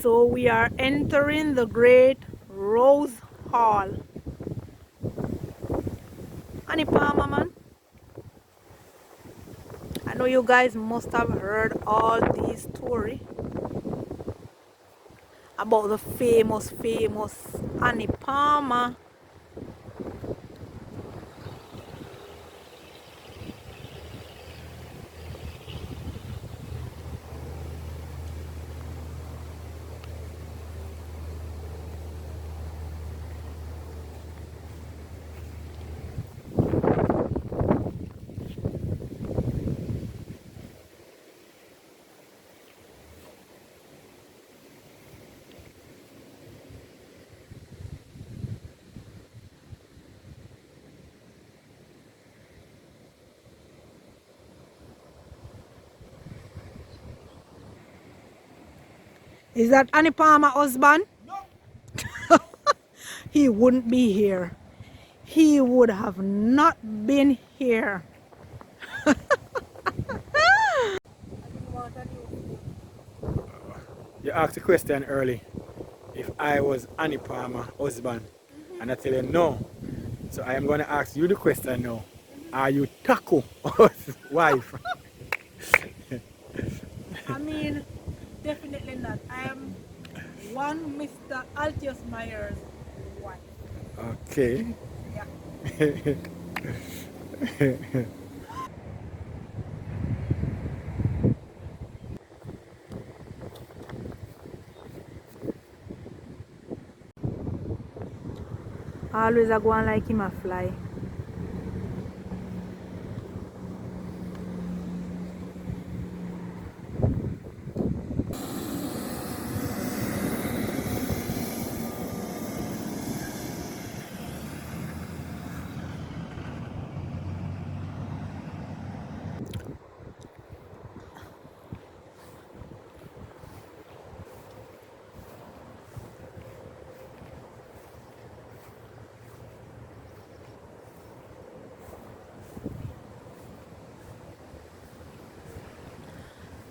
So we are entering the Great Rose Hall. Ani Palmer, man. I know you guys must have heard all these stories about the famous Annie Palmer. Is that Annie Palmer husband? No. He wouldn't be here. He would have not been here. You asked a question early if I was Annie Palmer husband, and I tell you no. So I am going to ask you the question now. Are you Taco wife? I mean, definitely not. I am one Mr. Altius Myers' wife. Okay. Yeah. Always I go on like him a fly.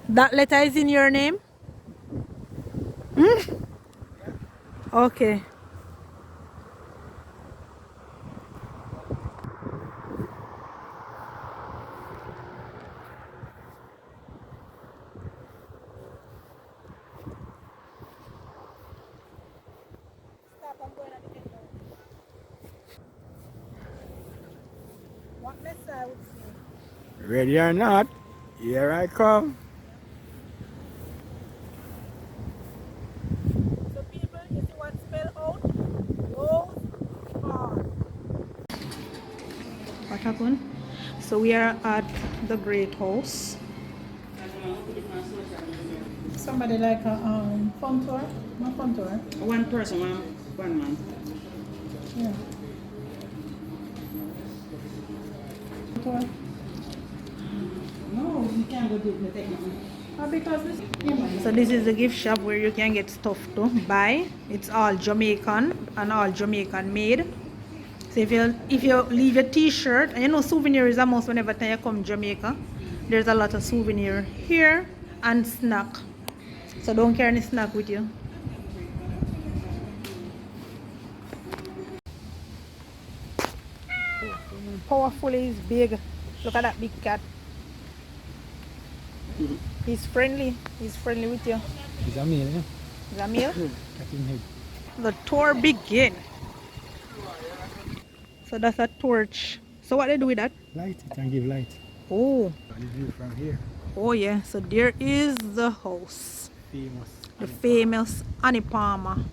That letter is in your name? Hmm? Okay. Stop, I'm going at the end now. What letter I would say? Ready or not, here I come. So people, you see what spell out? Rose Hall. What happened? So we are at the Great House. Somebody like a fun tour? Not fun tour. One person, one man. Yeah. Tour. No, you can't go do the technique. Because this. So this is the gift shop where you can get stuff to buy. It's all Jamaican and all Jamaican made. So if you leave your t-shirt, and you know souvenir is a must whenever time you come Jamaica. There's a lot of souvenir here and snack. So don't carry any snack with you. Powerful is big. Look at that big cat. He's friendly. He's friendly with you. Is that me? Yeah? Is that meal? Cutting head. The tour begin. So that's a torch. So what they do with that? Light, it can give light. Oh. The view from here. Oh yeah. So there is the house. Famous. The famous Annie Palmer.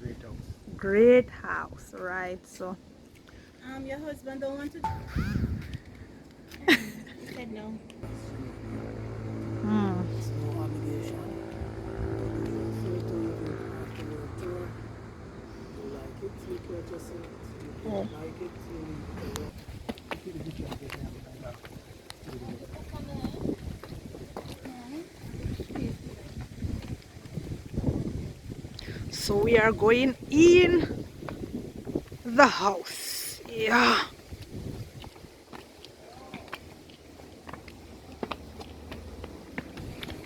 Great house. Great house, right? So Your husband don't want to. He said no. hmm. No obligation. So to you afterward tour. You like it, you purchase it. You don't like it, So we are going in the house. Yeah.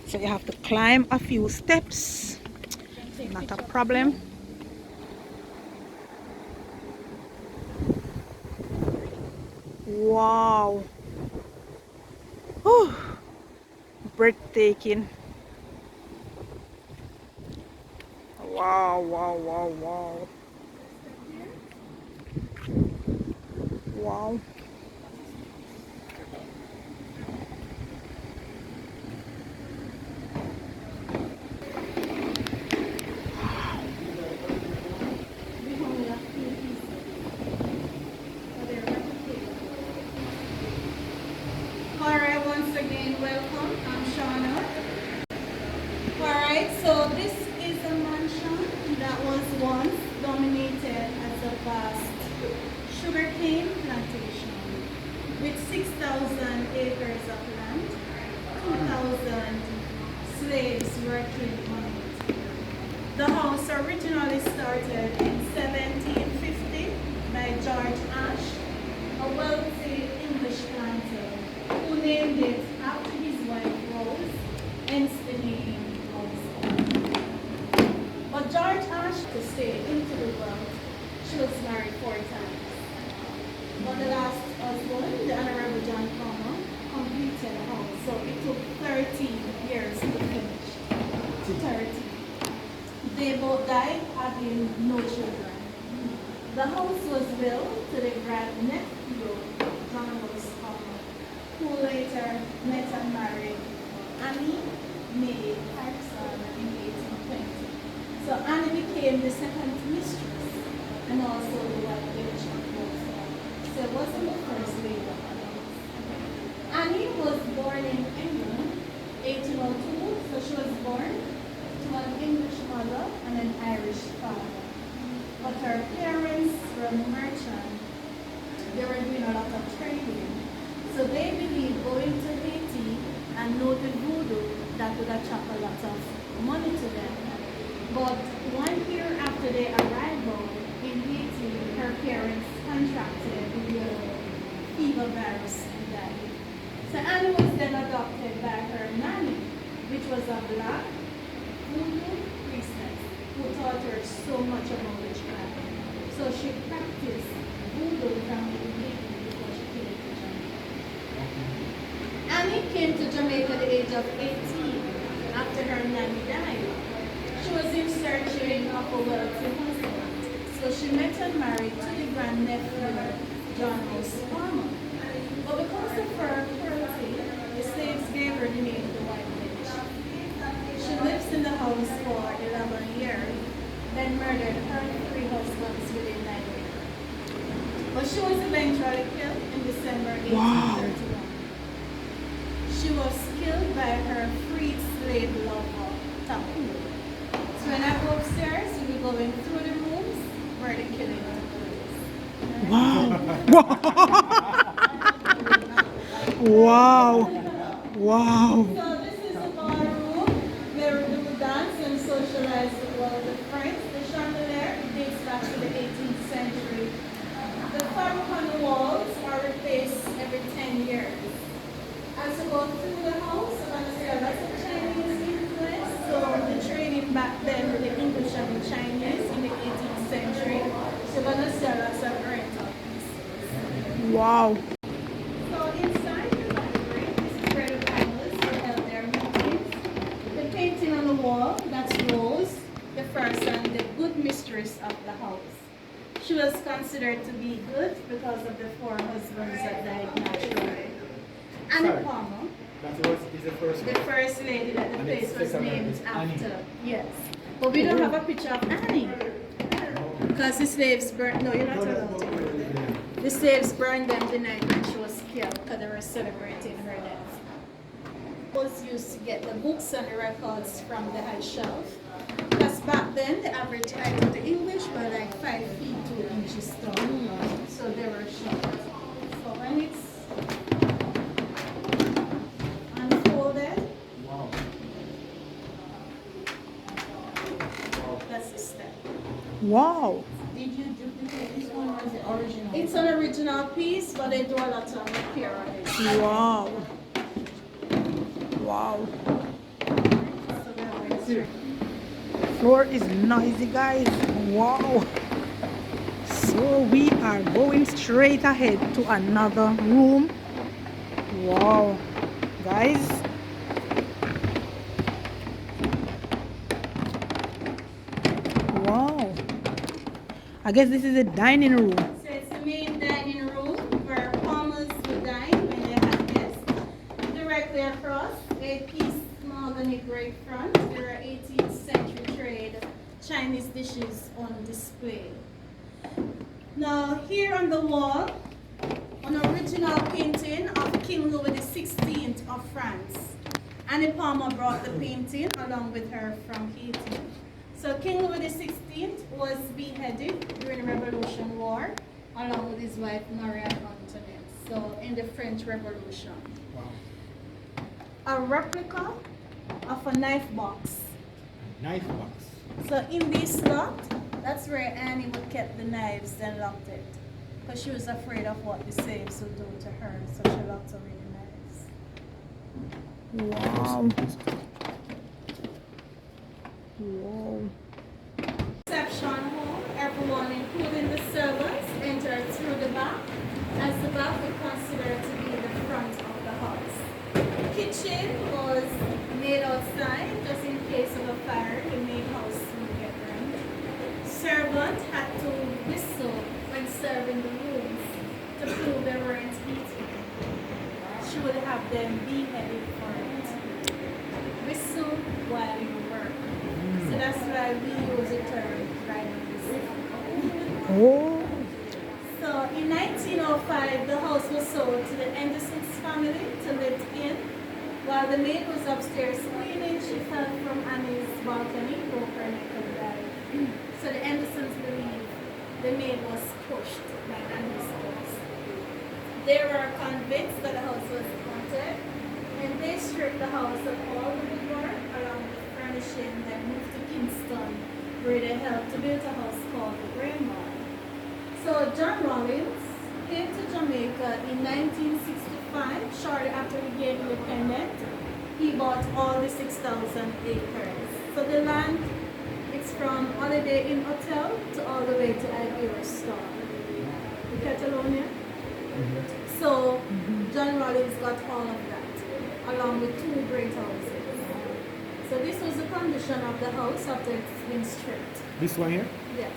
So you have to climb a few steps. Not a problem. Wow. Whew. Breathtaking. Wow, wow, wow, wow. Wow. Alright, once again, welcome. I'm Shauna. Alright, so this is a mansion that was once dominated as a vast sugarcane plantation with 6,000 acres of land, 2,000 slaves working on it. The house originally started in 1750 by George Ash, a wealthy English planter who named it after his wife Rose, hence the name House. But George Ash to stay into the world, she was married 4 times. But the last husband, the Honorable John Palmer, completed the house, so it took 13 years to finish. 13. They both died having no children. The house was built to the grand nephew of John Rose Palmer, who later met and married Annie May Harrison in 1820. So Annie became the second mistress and also the wife village of Rose. So it wasn't the first lady of the house. Annie was born in England, 1802, so she was born to an English mother and an Irish father. But her parents were merchants. They were doing a lot of trading. So they believed going to Haiti and know the voodoo that would attract a lot of money to them. But 1 year after their arrival in Haiti, her parents contracted the fever virus and died. So Annie was then adopted by her nanny, which was a black voodoo priestess who taught her so much about witchcraft. So she practiced voodoo from the beginning before she came to Jamaica. Annie came to Jamaica at the age of 18 after her nanny died. She was in searching of a wealthy husband. So she met and married to the grandnephew, John Rose Palmer. But because of her cruelty, the slaves gave her the name the White Witch. She lives in the house for 11 years, then murdered her 3 husbands within 9 years. But she was eventually killed in December 1831. She was killed by her freed slave lover, Tapu. So when I go upstairs, we'll be going through the rooms where the killing took place. Wow. Wow. So this is a ballroom where we do dance and socialize with all the friends. The chandelier dates back to the 18th century. The fabric on the walls are replaced every 10 years. As you go through the house, you're going to see a lot of Chinese influence. So the trading back then with the English and the Chinese in the 18th century. So you're going to see lots of oriental pieces. Wow. So inside the library, this is where the families will held their meetings. The painting on the wall, that's Rose, the first and the good mistress of the house. She was considered to be good because of the 4 husbands that died naturally. Annie Sorry. Palmer, That is the first the one. first lady that the And place it's was second one named is Annie. after. Yes. But we don't have a picture of Annie. Because the slaves burned, no, you're not allowed to go there. The slaves burned them the night when she was killed because they were celebrating her death. Was used to get the books and the records from the high shelf. Because back then, the average height of the English were like 5 feet 2 inches tall. So they were short. So when it's unfolded, Wow. that's the step. Wow. Did you duplicate this one or is it original? It's an original piece, but they do a lot of repair on it. Wow. Wow. So that way it's Floor is noisy, guys. Wow. So we are going straight ahead to another room. Wow, guys. Wow. I guess this is a dining room. So it's the main dining room where farmers would dine when they had guests. Directly across, a piece mahogany grate front. There are 18th century trade Chinese dishes on display. Now here on the wall, an original painting of King Louis XVI of France. Annie Palmer brought the painting along with her from Haiti. So King Louis XVI was beheaded during the Revolution War along with his wife Marie Antoinette. So in the French Revolution. Wow. A replica of a knife box. Knife box. So in this slot, that's where Annie would keep the knives and locked it. Because she was afraid of what the slaves would do to her, so she locked away the knives. Wow. Wow. Reception hall, everyone, including the servants, entered through the back, as the back we consider to be the front of the house. Kitchen was made outside, just in case of a fire, the main house would get burned. Servant had to whistle when serving the rooms to prove they weren't eating. She would have them beheaded for it. Whistle while you work. So that's why we use the term riding whistle. Oh. So in 1905, the house was sold to the Anderson's family to live in. While the maid was upstairs cleaning, she fell from Annie's balcony, broke her neck and died. So the Andersons believe the maid was pushed by Annie's horse. They were convinced that the house was haunted, and they stripped the house of all the woodwork along with furnishing, then moved to Kingston, where they helped to build a house called the Grain Barn. So John Rollins came to Jamaica in 1965, shortly after we gained independence. He bought all the 6,000 acres. So the land, it's from Holiday Inn Hotel to all the way to Iberia Star, the Catalonia. So John Rollins got all of that, along with 2 great houses. So this was the condition of the house after it's been stripped. This one here? Yes.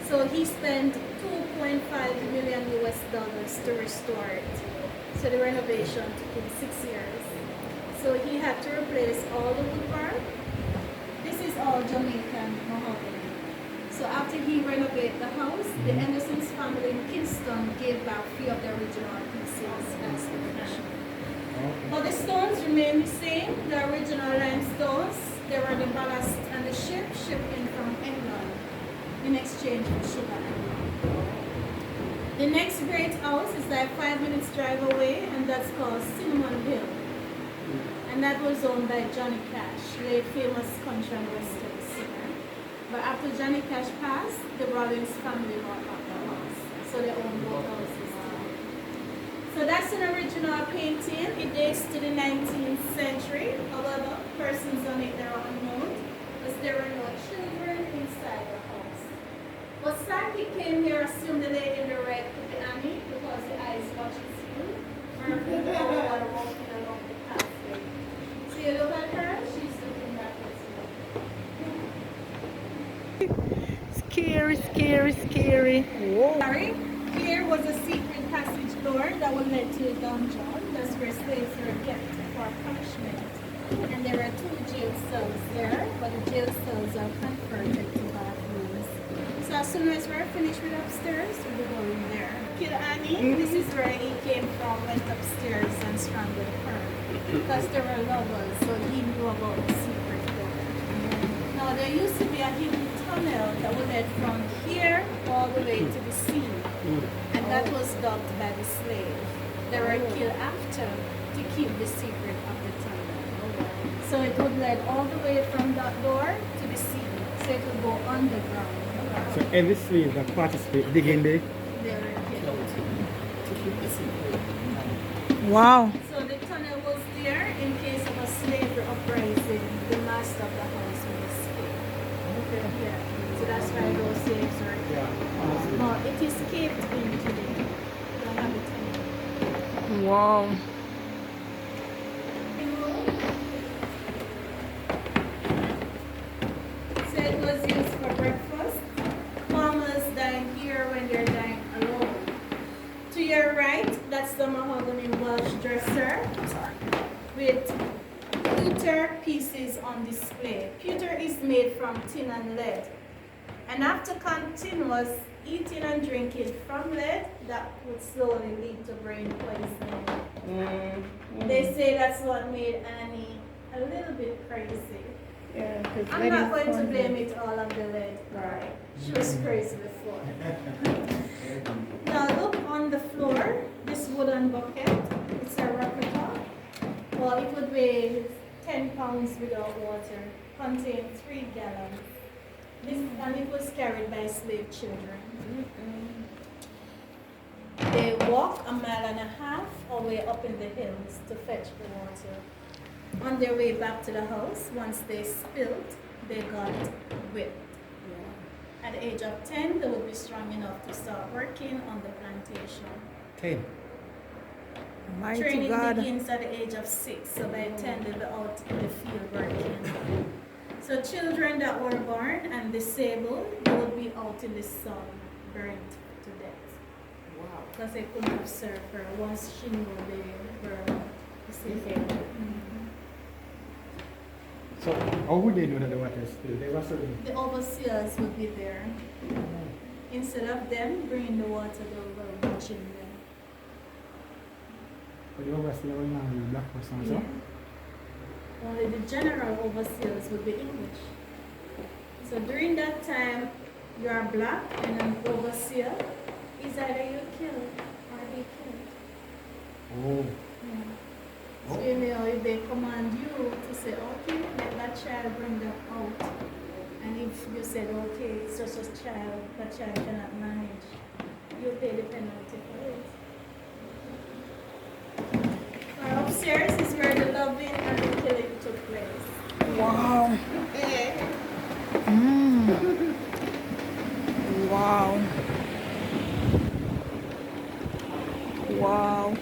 So he spent $2.5 million to restore it. So the renovation took him 6 years. So he had to replace all the woodwork. This is all Jamaican mahogany. So after he renovated the house, the Anderson's family in Kingston gave back 3 of the original pieces as donation. But the stones remain the same, the original limestones. They were the ballast and the ship shipped in from England in exchange for sugar and rum. The next great house is like 5 minutes drive away, and that's called Cinnamon Hill. And that was owned by Johnny Cash, the famous country and western singer. But after Johnny Cash passed, the Rollins family bought up the house. So they own both houses now. So that's an original painting. It dates to the 19th century. However, persons on it are unknown, as there were no children inside the house. But Saki came here, assumed the lady in the red could be Annie, because the eyes watches you. Or people while walking along the pathway. So you look at her, she's looking back at you. Scary, scary, scary. Whoa. Sorry, here was a secret passage door that would lead to a dungeon. That's where slaves were kept for punishment. And there are 2 jail cells there, but the jail cells are converted to bathrooms. So as soon as we're finished with upstairs, we'll be going there. Kid Annie, this is where he came from, went upstairs and strangled her. Because they were lovers, so he knew about the secret door. Now there used to be a hidden tunnel that would lead from here all the way to the sea. And that was dug by the slave. They were killed after to keep the secret of the tunnel. So it would lead all the way from that door to the sea. So it would go underground. So every slave that participate digging there. They were killed. Wow. So the tunnel was there in case of a slavery uprising. The master of the house would escape. honestly. No, it is caved in today. Don't have it anymore. Wow. So it was used for breakfast. Farmers dine here when they're dining alone. To your right, that's the mahogany Welsh dresser with pewter pieces on display. Pewter is made from tin and lead. And after continuous eating and drinking from lead, that would slowly lead to brain poisoning. They say that's what made Annie a little bit crazy. Yeah, because I'm not going to blame it all on the lead. Right. She was crazy before. Now look on the floor, this wooden bucket. It's a replica. Well, it would weigh 10 pounds without water, contain 3 gallons. And it was carried by slave children. They walk 1.5 miles away up in the hills to fetch the water. On their way back to the house, once they spilled, they got whipped. At the age of 10, they would be strong enough to start working on the plantation. 10. Mighty Training God. begins at the age of 6, so by 10 they'll be out in the field working. So children that were born and disabled, they would be out in the sun, burnt to death. Wow. Because they couldn't have served her once she knew they were disabled. So how would they know that the water is still? They were serving. The overseers would be there. Instead of them bringing the water, they were watching them. But the overseer was not a black person, so? Only the general overseers would be English. So during that time, you are black and an overseer is either you killed or he killed. Oh. So you know, if they command you to say, okay, let that child bring that out. And if you said, okay, it's just a child, that child cannot manage, you pay the penalty for it. Upstairs is where the loving and the killing took place. Wow. Wow. Wow.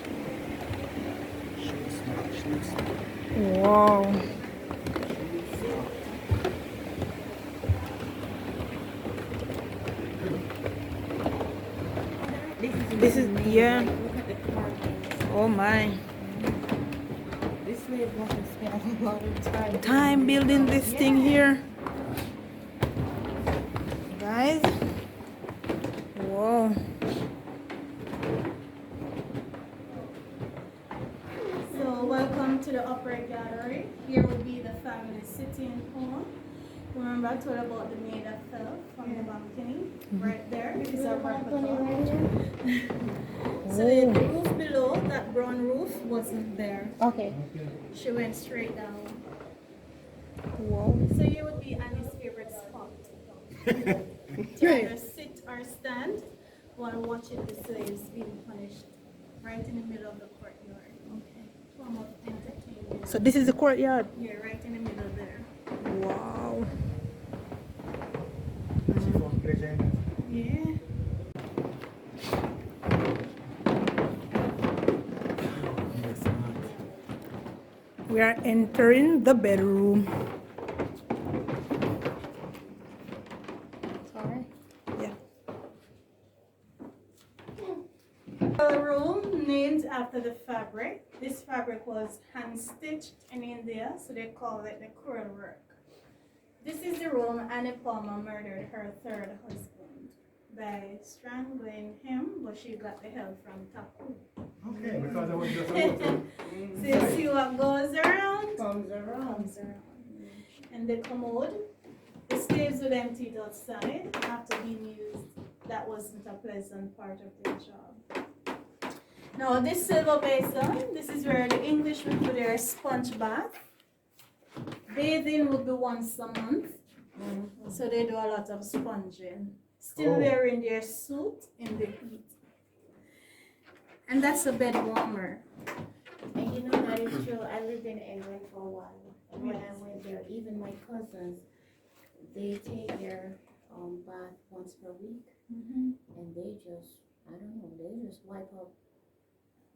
Wow. This is, yeah. Look at the carvings. Oh my. This slave must have spent a lot of time. Time building this thing here. Guys. Whoa. So welcome to the upper gallery. Here will be the family sitting home. Remember I told about the maid that fell from the balcony? Right there. It is a replica. So the roof below, that brown roof, wasn't there. Okay. She went straight down. Whoa. So you would be Annie's favorite spot. To either sit or stand while watching the slaves being punished. Right in the middle of the courtyard. Okay. Form of entertainment. So this is the courtyard. Yeah, right in the middle there. Wow. She found pleasure in it. Yeah. Yes, ma'am. We are entering the bedroom. Sorry. Yeah. A room named after the fabric. This fabric was hand stitched in India, so they call it the quill work. This is the room Annie Palmer murdered her third husband by strangling him, but she got the help from Taku. Okay, because I was just about to. So you see what goes around? Comes around. Comes around. And the commode, the slaves would empty it outside after being used. That wasn't a pleasant part of their job. Now this silver basin, this is where the English would do their sponge bath. Bathing would be once a month. So they do a lot of sponging. Still wearing their suit in the heat. And that's a bed warmer. And you know that is true. I lived in England for a while. And when I went there, even my cousins, they take their bath once per week, Mm-hmm. and they just, I don't know, they just wipe up.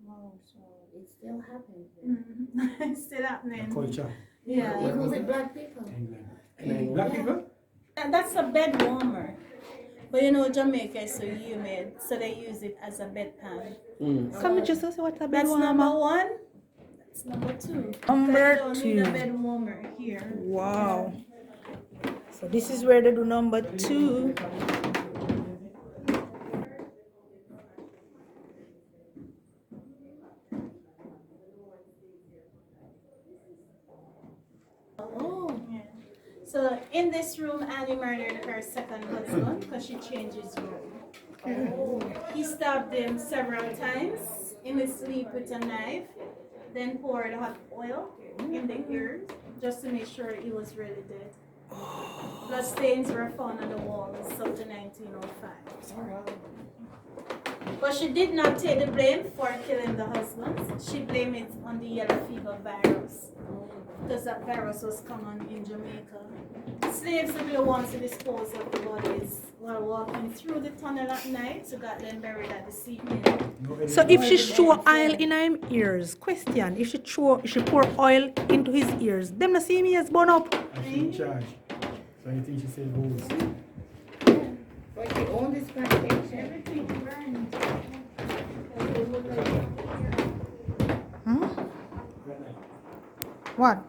Wow, so it still happens there. Mm-hmm. It's still The happening. culture. Yeah. Even with black people. England. Black people? That's a bed warmer. But you know, Jamaica is so humid, so they use it as a bedpan. Come and just say what a bed That's number warmer. one. That's number two. Number So you don't need a two. bed warmer here. Wow. So this is where they do number 2. Oh. Yeah. So in this room, Annie murdered her second husband because she changed his room. He stabbed him several times in his sleep with a knife, then poured hot oil in the ears just to make sure he was really dead. Blood stains were found on the walls up to 1905. But she did not take the blame for killing the husband. She blamed it on the yellow fever virus, because that virus was common in Jamaica. Slaves were the ones to dispose of the bodies while walking through the tunnel at night to get them buried at the seaport. So if she throw oil in her ears, question, if she pour oil into his ears, them not see him ears burn up. And she in charge. So you think she said booze? But she owned this plantation. Everything burned. Hmm? What?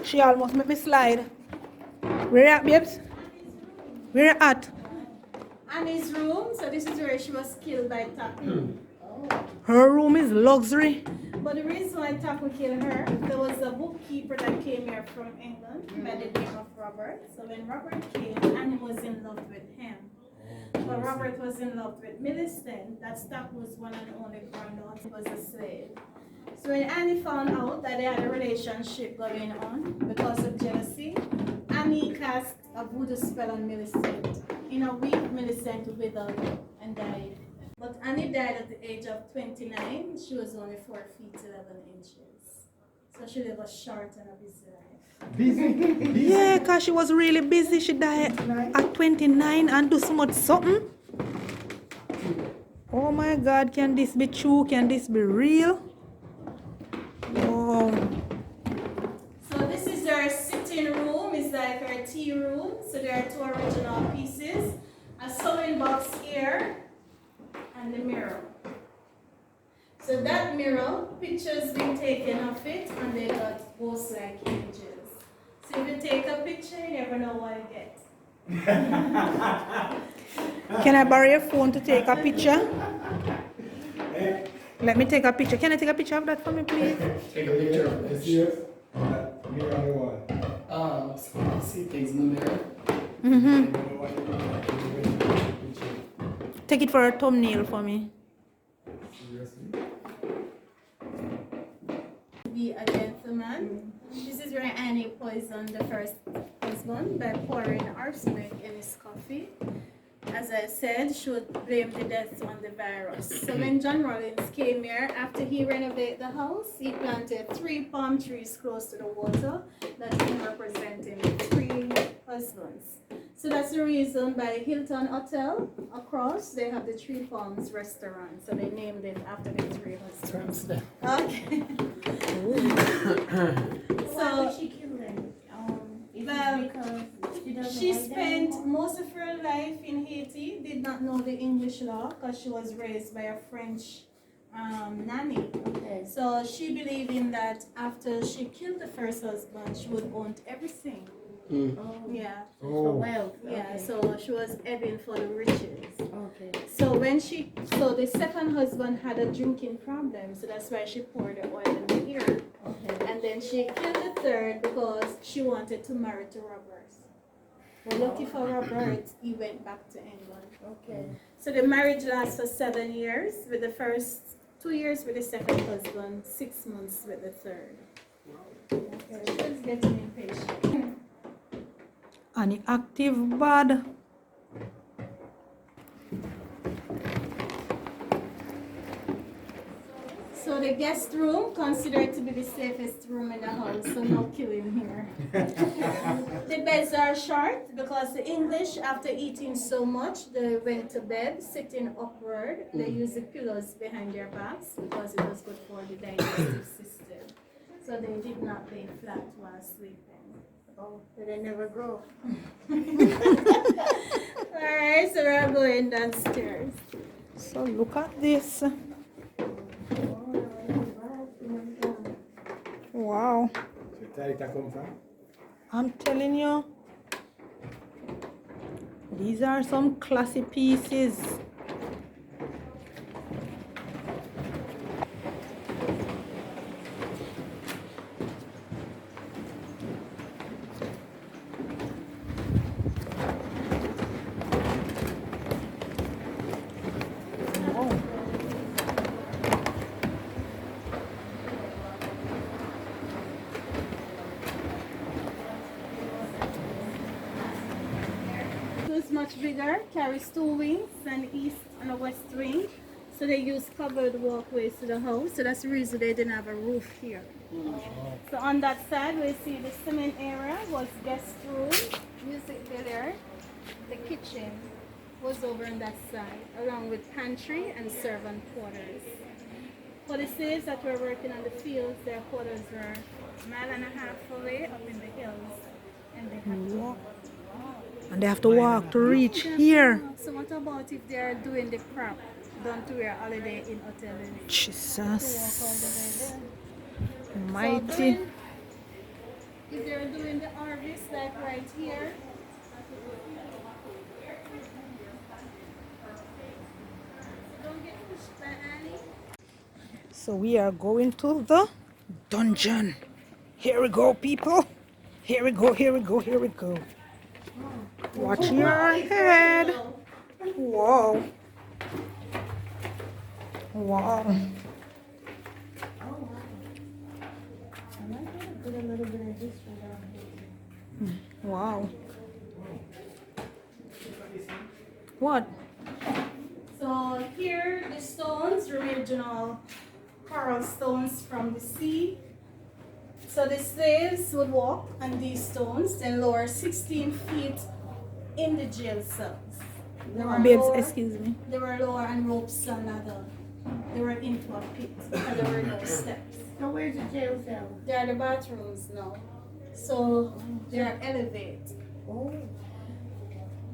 She almost made me slide. Where you at, babes? Where you at? Annie's room, so this is where she was killed by Taku. Her room is luxury. But the reason why Taku killed her, there was a bookkeeper that came here from England by the name of Robert. So when Robert came, Annie was in love with him. But Robert was in love with Millicent. That's Taku's one and only granddaughter, was a slave. So when Annie found out that they had a relationship going on because of jealousy, Annie cast a voodoo spell on Millicent. In a week, Millicent withered and died. But Annie died at the age of 29. She was only 4 feet 11 inches. So she lived a short and a busy life. Busy? Yeah, because she was really busy. She died at 29 and do so much something. Oh my God, can this be true? Can this be real? Oh. So this is her sitting room. It's like her tea room. So there are 2 original pieces. A sewing box here and the mirror. So that mirror, pictures been taken of it and they got ghost-like images. So if you take a picture, you never know what you get. Can I borrow your phone to take a picture? Let me take a picture. Can I take a picture of that for me, please? Take a picture of It's it. serious? Mirror on the wall. See things in the mirror. Mm-hmm. Take it for a thumbnail for me. Be a gentleman. This is where Annie poisoned the first husband by pouring arsenic in his coffee. As I said, she would blame the death on the virus. So when John Rollins came here, after he renovated the house, he planted 3 palm trees close to the water that he representing the 3 husbands. So that's the reason by Hilton Hotel across, they have the 3 Palms restaurant. So they named it after the 3 husbands. Okay. Why would she kill them? Is well, it because she doesn't She like them? spent most of her life in Haiti, did not know the English law because she was raised by a French nanny. Okay. So she believed in that after she killed the first husband, she would own everything. Oh, Yeah, for wealth. yeah. Okay. So she was aiming for the riches. Okay. So the second husband had a drinking problem, so that's why she poured the oil in the ear. Okay. And then she killed the third because she wanted to marry to Robert. Well, lucky for Robert, he went back to England. Okay. So the marriage lasts for 7 years, with the first 2 years with the second husband, 6 months with the third. So she was getting impatient. An active bad. So So the guest room considered to be the safest room in the house, so no killing here. The beds are short because the English, after eating so much, they went to bed sitting upward. They used the pillows behind their backs because it was good for the digestive system. So they did not lay flat while sleeping. Oh, so they never grow. Alright, so we're going downstairs. So look at this. Wow. So where did that come from? I'm telling you, these are some classy pieces. Wow. It was much bigger, carries 2 wings, an east and a west wing. So they use covered walkways to the house. So that's the reason they didn't have a roof here. So on that side, we see the cement area was guest room, music there. The kitchen was over on that side, along with pantry and servant quarters. For the slaves that were working on the fields, their quarters were a mile and a half away up in the hills. And they had to walk. And they have to walk to reach here. So what about if they are doing the crop? Don't do a holiday in hotel and to walk all Jesus. the way there. Mighty. So if they're doing the harvest like right here, don't get pushed by Annie. So we are going to the dungeon. Here we go, people. Here we go, here we go, here we go. Watch your head. Whoa. Wow. Oh, wow. I might want to put a little bit of history down here. Wow. What? So here the stones, original coral stones from the sea. So the slaves would walk on these stones, then lower 16 feet in the jail cells. They were Babes, lower- excuse me. They were lower on ropes and ladder. They were into a pit, and there were no steps. So where's the jail cell? They are the bathrooms now. So they are elevated. Oh.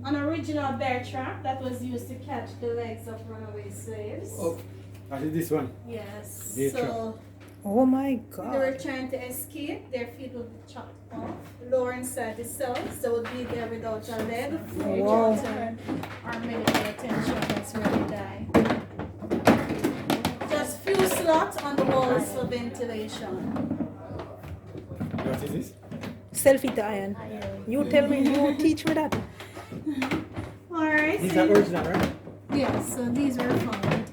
An original bear trap that was used to catch the legs of runaway slaves. Oh, that is this one. Yes. Bear So Oh my they were God. trying to escape. Their feet would be chopped off. Lower inside the cells, they would be there without a leg. Wow. Or medical attention. That's where they die. Just few slots on the walls for ventilation. What is this? Selfie to iron. You tell me, you teach me that. Alright. These are original, right? Yes, so these were found.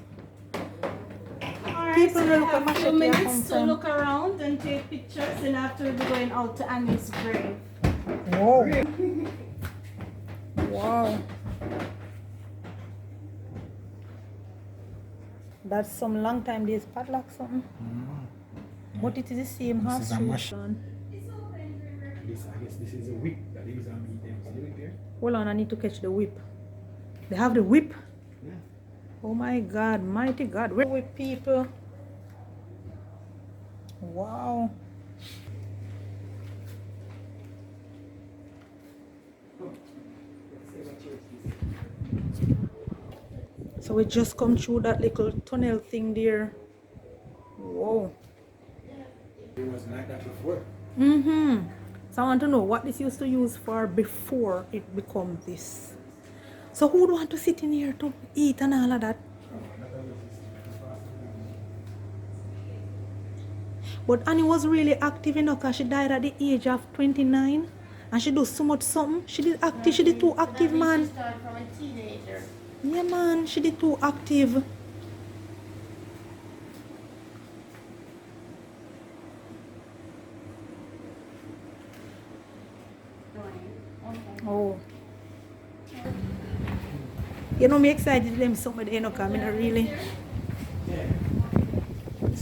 Alright, People so will we have come a and few check your minutes to home look around and take pictures, and after we'll be going out to Annie's grave. Whoa. Wow. That's some long time days padlock something. But it is the same This is a house. machine. This, I guess this is a whip that they use on meat them. See the whip here? Hold on, I need to catch the whip. They have the whip. Yeah. Oh my God, mighty God. Where whip people? Wow. So we just come through that little tunnel thing there. Whoa. It was like that before. Mm-hmm. So I want to know what this used to use for before it become this. So who would want to sit in here to eat and all of that? But Annie was really active, you know, because she died at the age of 29. And she do so much something. She did active, she did too active, man. She started from a teenager. Yeah, man, she did too active. Oh. You know, me excited them somebody, you know, coming really.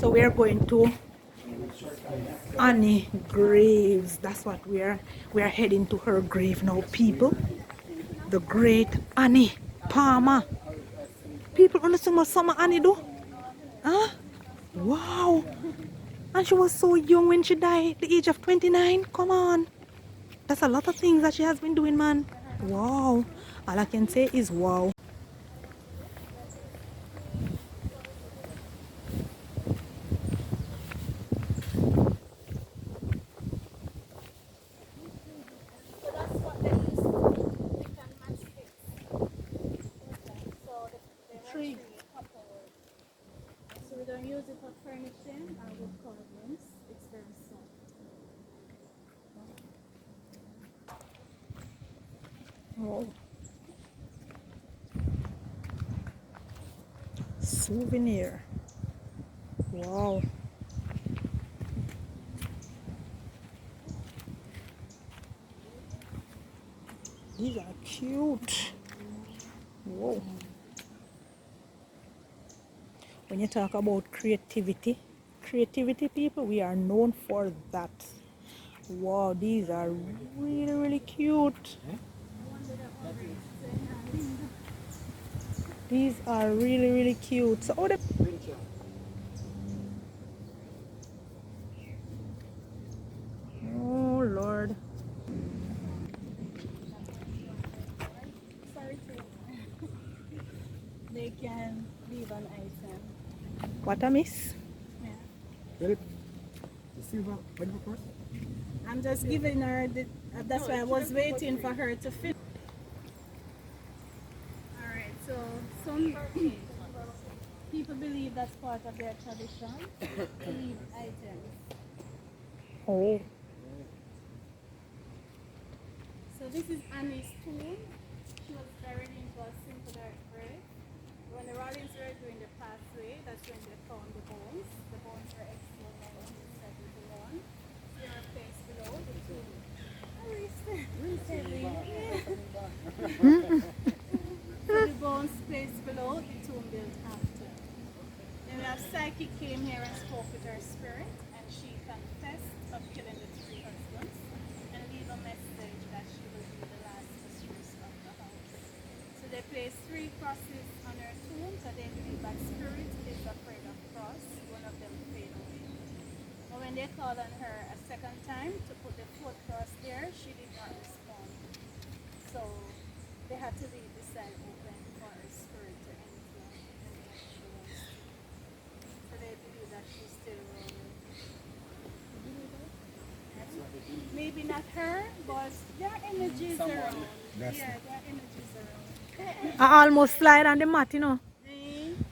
So we are going to Annie Graves. That's what we are heading to her grave now, people. The great Annie Palmer. People understand what Summer Annie do? Huh? Wow. And she was so young when she died, the age of 29. Come on. That's a lot of things that she has been doing, man. Wow. All I can say is wow. So that's what they used to pick and match sticks. So they were tree couple. So we don't use it for furnishing or wood carvings. It's very soft. Oh. Souvenir. Wow. These are cute. Whoa. When you talk about creativity, people, we are known for that. Wow, these are really, really cute. These are really, really cute. So, oh Lord. Sorry to they can leave an item. What a miss. Yeah. Philip, the silver, what do you first? I'm just giving her the that's why I was waiting for her to finish. Alright, so some people believe that's part of their tradition to leave items. Oh. So this is Annie's tomb. She was buried into a simple dirt grave. When the Rollins were doing the pathway, that's when they found the bones. The bones were exhumed in 1971. They were placed below the tomb. Recently. So the bones placed below the tomb built after. Then we have Psyche came here and spoke with her spirit, and she confessed of killing the three husbands and leave a message that she will be the last mistress of the house. So they placed 3 crosses on her tomb, so they believe that spirit is afraid of cross. One of them faded away. But when they called on her a second time to put the 4th cross there, she did not respond. So they had to leave the side open for her spirit to enter and then she was. So they believe that she's still rolling. Maybe not her, but there are energies around. That's Yeah, there are energies around. I almost slide on the mat, you know.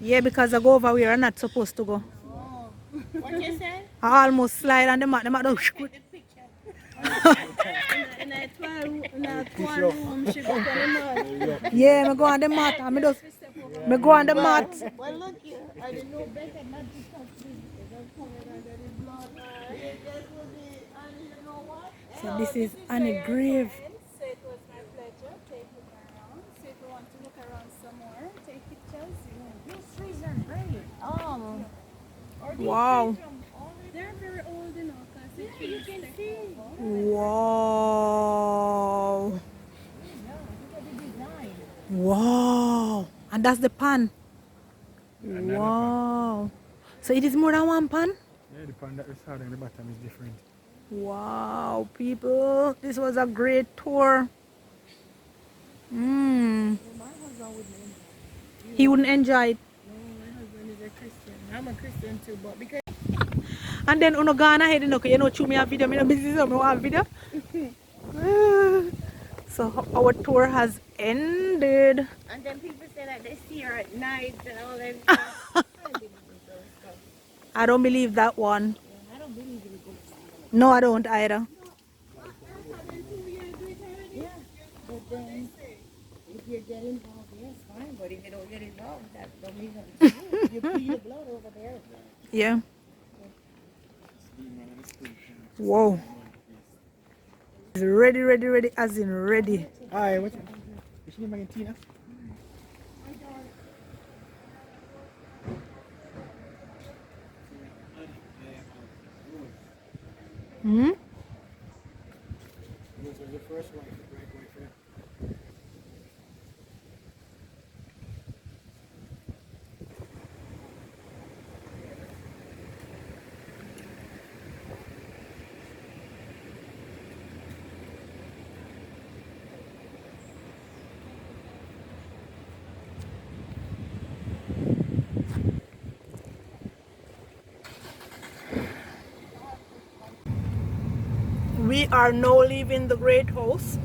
Yeah, because I go over where I'm not supposed to go. Oh. What you said? I almost slide on the mat. The mat don't Take the picture. In a tour room, she got on the mud. Yeah, I go on the mat. I go on the mat. Well, look here. I didn't know better not to touch this. Don't come in under the blood. That would be, and you know what? So this is Annie Grave. So it was my pleasure taking her around. So if you want to look around some more, take pictures. These trees are great. Wow. They're very old, you know, because the trees take over. Wow. Look at the design. Wow. And that's the pan. Wow. So it is more than one pan? Yeah, the pan that we saw in the bottom is different. Wow, people. This was a great tour. He wouldn't enjoy it. No, my husband is a Christian. I'm a Christian too, but because And then uno gone ahead, you know, show me a video. Me no busy, so me want a video. So our tour has ended. and then people say that they see her at night and all that stuff. I believe those stuff. I don't believe that one. Yeah, I don't believe in ghosts. No, I don't either. Yeah, but then if you get involved, yes, fine. But if you don't get involved, that don't mean nothing to you. You pee your blood over there. Yeah. Whoa. It's ready, as in ready. Hi, what's your name again, Tina? Hmm? This was the first wife, right wife, yeah. We are now leaving the great house.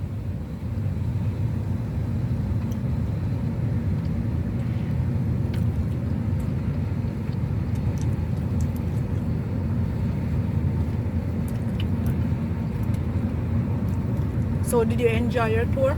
So did you enjoy your tour?